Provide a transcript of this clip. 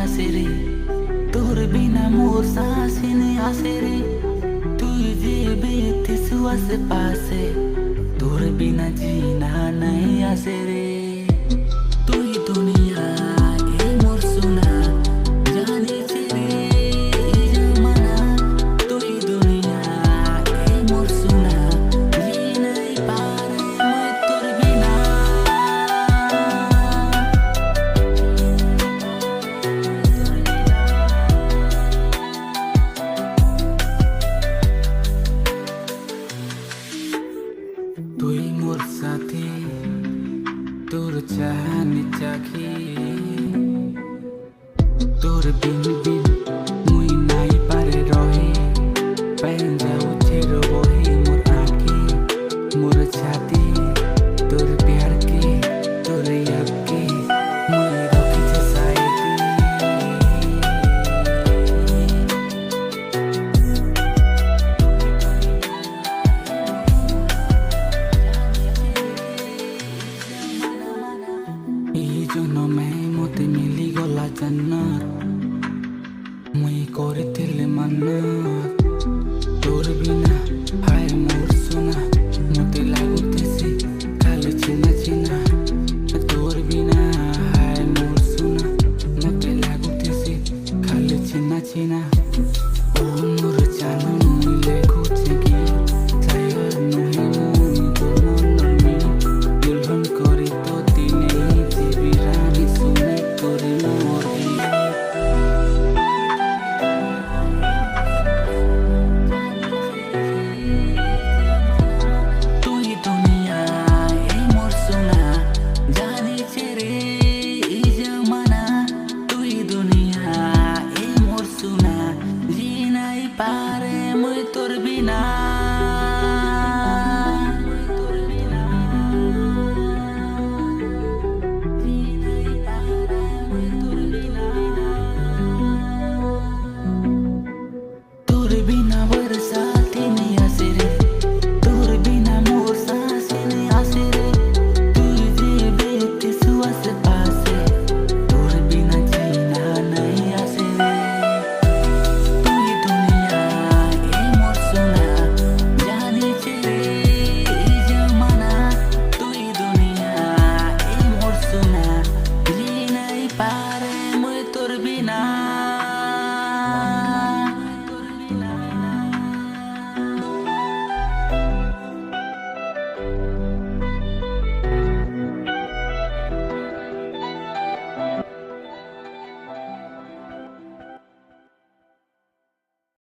আসে রে, তোর বিনা মোর শ্বাসই নেই আসে রে। তুই যে বেতেছু আশেপাশে, তোর বিনা জিনা নাই আসে রে। তুই দুনিয়া এ মোর সোনা, জানিছে রে এই জমানা। তুই দুনিয়া এ মোর সোনা, জিনাই পারে মই তোর বিনা। তুই মোর সাথী, তোর চাহানি চাখি, তোর বিন বিন মুই নাই পারে রহে। প্যান যাউছে রবহে মোর আঁখি, মোর ছাতি, তোর প্যার কে, তোর याद के মুই রখিছে সাইতি। এই জনমে মতে মিলি গলা জান্নাত, মুই করিছিলে মান্নাত। তোর বিনা হায় মোর সোনা, মতে লাগুতেছে খালি চিনা চিনা। তোর বিনা হায় মোর সোনা, মতে লাগুতেছে খালি চিনা চিনা। ও মোর জানো মুই লেখুছে কি ছায়া নহে মুই তোর মনর মি। দুলহন করি তো দিনে দিবি রানী শুনে তোরে মোর গীত। তুই দুনিয়া এ মোর সোনা, জানিছে রে এই জমানা। তুই দুনিয়া এ মোর সোনা, জিনাই পারে মই তোর বিনা। তোর বিনা বরসাতে নেই আসে রে, তোর বিনা মোর শ্বাসই নেই আসে রে। তুই যে বেতেছু আশেপাশে, তোর বিনা জিনা নাই আসে রে। তুই দুনিয়া এ মোর সোনা, জানিছে রে এই জমানা। তুই দুনিয়া এ মোর সোনা, জিনাই পারে মই তোর বিনা।